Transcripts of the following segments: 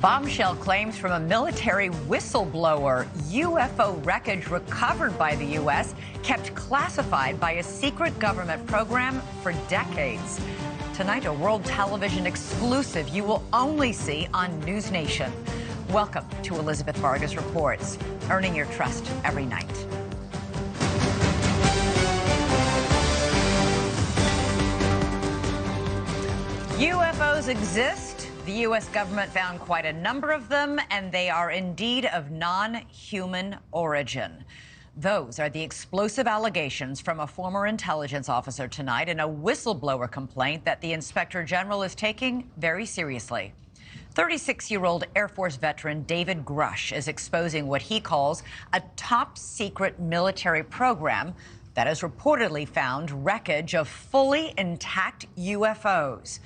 Bombshell claims from a military whistleblower. UFO wreckage recovered by the U.S. kept classified by a secret government program for decades. Tonight, a world television exclusive you will only see on News Nation. Welcome to Elizabeth Vargas Reports, earning your trust every night. UFOs exist. The U.S. government found quite a number of them, and they are indeed of non-human origin. Those are the explosive allegations from a former intelligence officer tonight in a whistleblower complaint that the Inspector General is taking very seriously. 36-year-old Air Force veteran David Grusch is exposing what he calls a top-secret military program that has reportedly found wreckage of fully intact UFOs.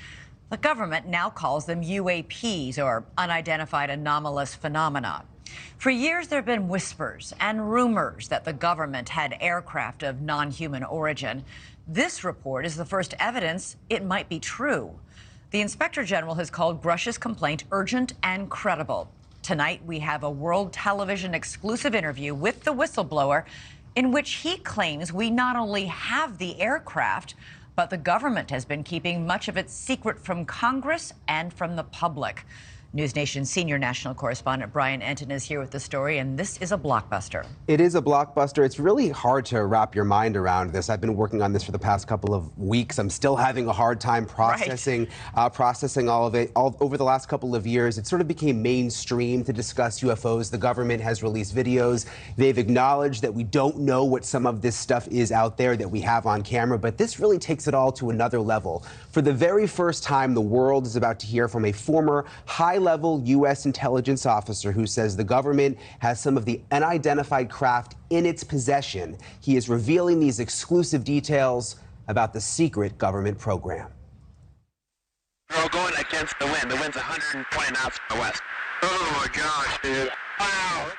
The government now calls them UAPs, or unidentified anomalous phenomena. For years, there have been whispers and rumors that the government had aircraft of non-human origin. This report is the first evidence it might be true. The Inspector General has called Grusch's complaint urgent and credible. Tonight, we have a world television exclusive interview with the whistleblower in which he claims we not only have the aircraft, but the government has been keeping much of its secret from Congress and from the public. News Nation senior national correspondent Brian Enton is here with the story, and this is a blockbuster. It is a blockbuster. It's really hard to wrap your mind around this. I've been working on this for the past couple of weeks. I'm still having a hard time processing all of it. Over the last couple of years, it sort of became mainstream to discuss UFOs. The government has released videos. They've acknowledged that we don't know what some of this stuff is out there that we have on camera, but this really takes it all to another level. For the very first time, the world is about to hear from a former high-level U.S. intelligence officer who says the government has some of the unidentified craft in its possession. He is revealing these exclusive details about the secret government program. We're all going against the wind. The wind's 120 knots from the west. Oh my gosh, dude. Wow.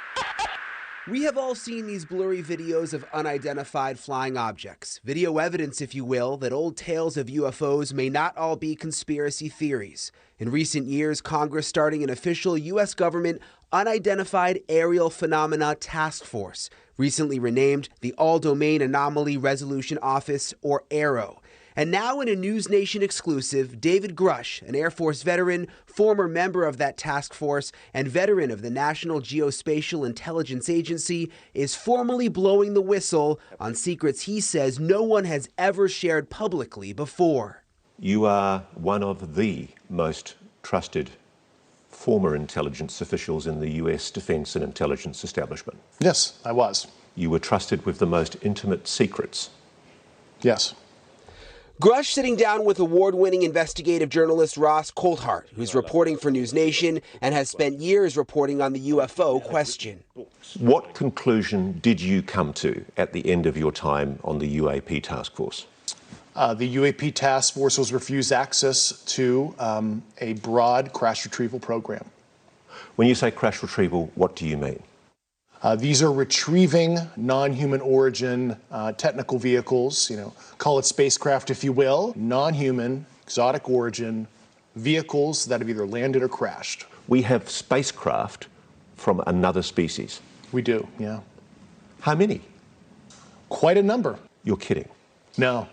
We have all seen these blurry videos of unidentified flying objects. Video evidence, if you will, that old tales of UFOs may not all be conspiracy theories. In recent years, Congress starting an official U.S. government unidentified aerial phenomena task force, recently renamed the All-Domain Anomaly Resolution Office, or AARO. And now in a News Nation exclusive, David Grusch, an Air Force veteran, former member of that task force, and veteran of the National Geospatial Intelligence Agency, is formally blowing the whistle on secrets he says no one has ever shared publicly before. You are one of the most trusted former intelligence officials in the U.S. defense and intelligence establishment. Yes, I was. You were trusted with the most intimate secrets. Yes. Grusch sitting down with award-winning investigative journalist Ross Coulthart, who's reporting for News Nation and has spent years reporting on the UFO question. What conclusion did you come to at the end of your time on the UAP task force? The UAP task force was refused access to a broad crash retrieval program. When you say crash retrieval, what do you mean? These are retrieving non-human origin technical vehicles, call it spacecraft if you will, non-human, exotic origin vehicles that have either landed or crashed. We have spacecraft from another species. We do, yeah. How many? Quite a number. You're kidding. No.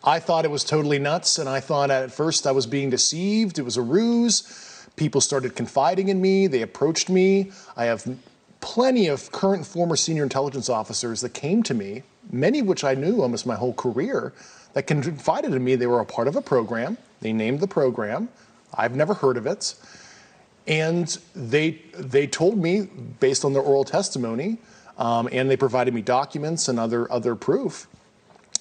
I thought it was totally nuts, and I thought at first I was being deceived. It was a ruse. People started confiding in me. They approached me. I have plenty of current former senior intelligence officers that came to me, many of which I knew almost my whole career, that confided in me they were a part of a program. They named the program. I've never heard of it. And they told me, based on their oral testimony, and they provided me documents and other proof,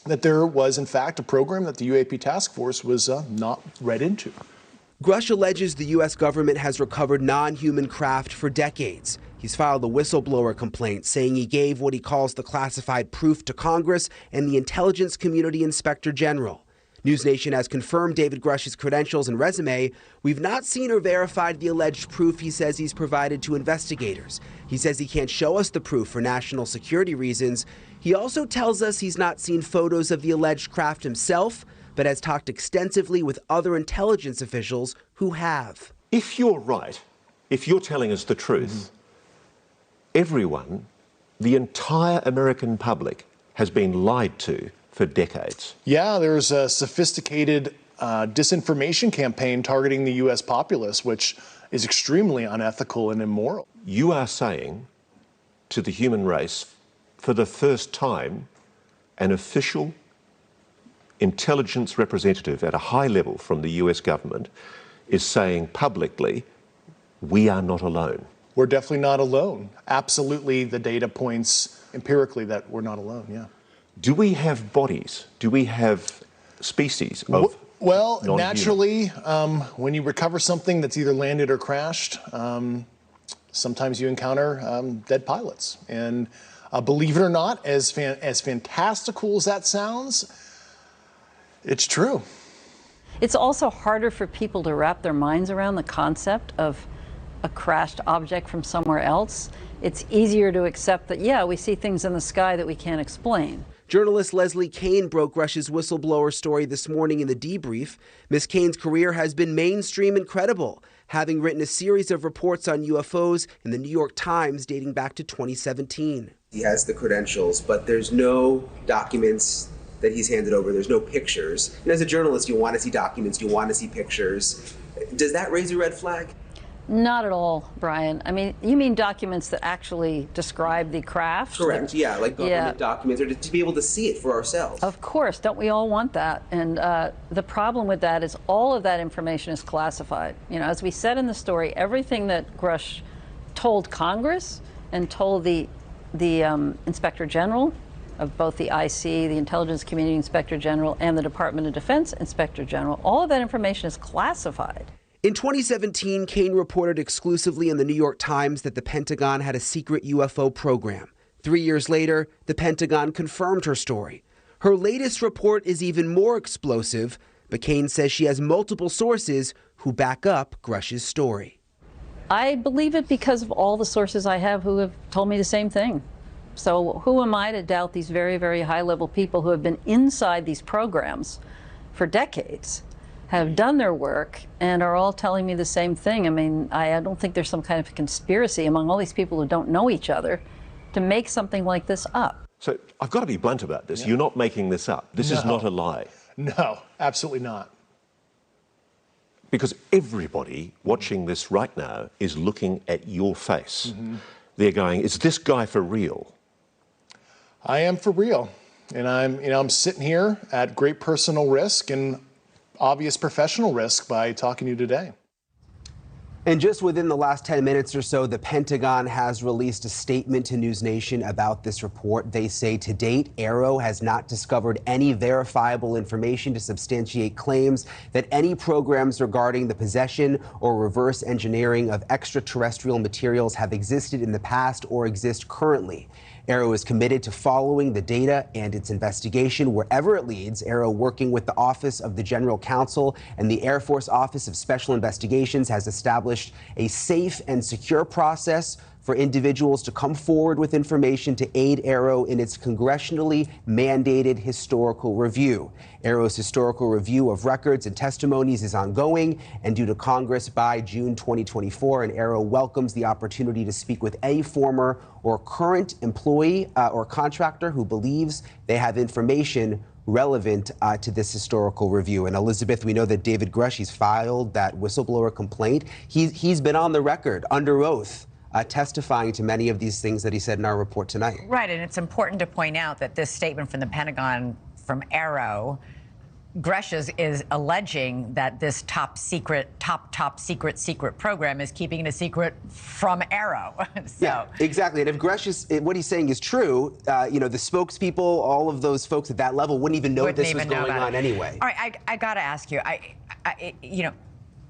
that there was, in fact, a program that the UAP task force was not read into. Grusch alleges the U.S. government has recovered non-human craft for decades. He's filed a whistleblower complaint saying he gave what he calls the classified proof to Congress and the intelligence community inspector general. News Nation has confirmed David Grusch's credentials and resume. We've not seen or verified the alleged proof he says he's provided to investigators. He says he can't show us the proof for national security reasons. He also tells us he's not seen photos of the alleged craft himself, but has talked extensively with other intelligence officials who have. If you're right if you're telling us the truth, everyone, the entire American public, has been lied to for decades. Yeah, there's a sophisticated disinformation campaign targeting the U.S. populace, which is extremely unethical and immoral. You are saying to the human race, for the first time, an official intelligence representative at a high level from the US government is saying publicly, we are not alone. We're definitely not alone. Absolutely, the data points empirically that we're not alone, yeah. Do we have bodies? Do we have species of Well, non-human? naturally, when you recover something that's either landed or crashed, sometimes you encounter dead pilots. And believe it or not, as fantastical as that sounds, it's true. It's also harder for people to wrap their minds around the concept of a crashed object from somewhere else. It's easier to accept that, yeah, we see things in the sky that we can't explain. Journalist Leslie Kean broke Grusch's whistleblower story this morning in the debrief. Ms. Kean's career has been mainstream and credible, having written a series of reports on UFOs in the New York Times dating back to 2017. He has the credentials, but there's no documents that he's handed over. There's no pictures. And as a journalist, you want to see documents, you want to see pictures. Does that raise a red flag? Not at all, Brian. I mean, you mean documents that actually describe the craft? Correct, yeah, like government documents, or to be able to see it for ourselves. Of course, don't we all want that? And the problem with that is all of that information is classified. You know, as we said in the story, everything that Grusch told Congress and told the Inspector General of both the IC, the Intelligence Community Inspector General, and the Department of Defense Inspector General, all of that information is classified. In 2017, Kean reported exclusively in the New York Times that the Pentagon had a secret UFO program. 3 years later, the Pentagon confirmed her story. Her latest report is even more explosive, but Kean says she has multiple sources who back up Grusch's story. I believe it because of all the sources I have who have told me the same thing. So who am I to doubt these very, very high-level people who have been inside these programs for decades, have done their work, and are all telling me the same thing? I mean, I don't think there's some kind of conspiracy among all these people who don't know each other to make something like this up. So I've got to be blunt about this. Yeah. You're not making this up. This is not a lie. No, absolutely not. Because everybody watching this right now is looking at your face. They're going, is this guy for real? I am for real. And I'm sitting here at great personal risk and obvious professional risk by talking to you today. And just within the last 10 minutes or so, the Pentagon has released a statement to News Nation about this report. They say to date, AARO has not discovered any verifiable information to substantiate claims that any programs regarding the possession or reverse engineering of extraterrestrial materials have existed in the past or exist currently. AARO is committed to following the data and its investigation wherever it leads. AARO, working with the Office of the General Counsel and the Air Force Office of Special Investigations, has established a safe and secure process for individuals to come forward with information to aid AARO in its congressionally mandated historical review. AARO's historical review of records and testimonies is ongoing and due to Congress by June 2024, and AARO welcomes the opportunity to speak with any former or current employee or contractor who believes they have information relevant to this historical review. And Elizabeth, we know that David Grusch, he's filed that whistleblower complaint. He's been on the record under oath testifying to many of these things that he said in our report tonight. Right, and it's important to point out that this statement from the Pentagon, from AARO, Grusch is alleging that this top secret program is keeping it a secret from AARO. So. Yeah, exactly. And if Grusch what he's saying is true, the spokespeople, all of those folks at that level wouldn't even know this was going on anyway. All right, I got to ask you,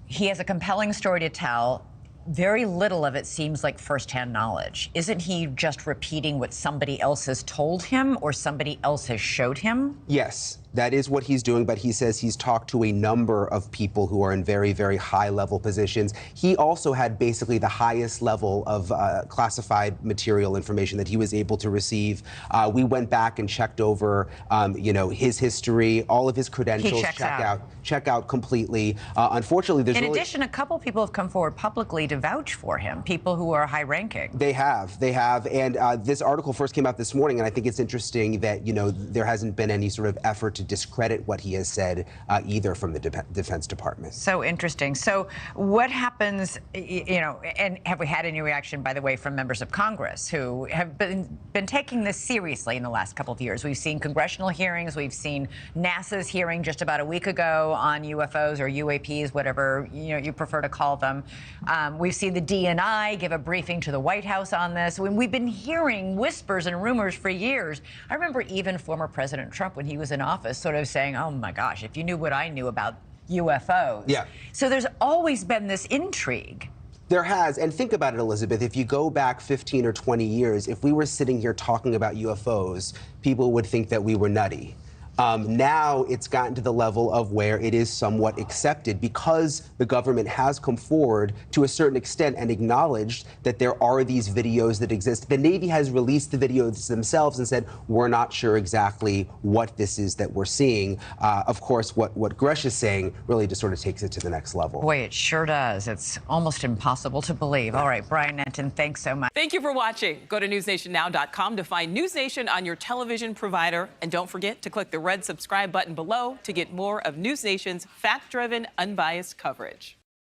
he has a compelling story to tell. Very little of it seems like firsthand knowledge. Isn't he just repeating what somebody else has told him or somebody else has showed him? Yes. That is what he's doing, but he says he's talked to a number of people who are in very, very high-level positions. He also had basically the highest level of classified material information that he was able to receive. We went back and checked over, his history, all of his credentials. Check out completely. Unfortunately, there's in addition, a couple people have come forward publicly to vouch for him, people who are high-ranking. They have. And this article first came out this morning, and I think it's interesting that, there hasn't been any sort of effort to discredit what he has said either from the Defense Department. So interesting. So what happens, and have we had any reaction, by the way, from members of Congress who have been taking this seriously in the last couple of years? We've seen congressional hearings. We've seen NASA's hearing just about a week ago on UFOs or UAPs, whatever you prefer to call them. We've seen the DNI give a briefing to the White House on this. When we've been hearing whispers and rumors for years. I remember even former President Trump, when he was in office, sort of saying, oh my gosh, if you knew what I knew about UFOs. Yeah. So there's always been this intrigue. There has, and think about it, Elizabeth, if you go back 15 or 20 years, if we were sitting here talking about UFOs, people would think that we were nutty. Now it's gotten to the level of where it is somewhat accepted because the government has come forward to a certain extent and acknowledged that there are these videos that exist. The Navy has released the videos themselves and said, we're not sure exactly what this is that we're seeing. Of course, what Grusch is saying really just sort of takes it to the next level. Boy, it sure does. It's almost impossible to believe. All right, Brian Nenton, thanks so much. Thank you for watching. Go to newsnationnow.com to find News Nation on your television provider. And don't forget to click the red subscribe button below to get more of News Nation's fact-driven, unbiased coverage.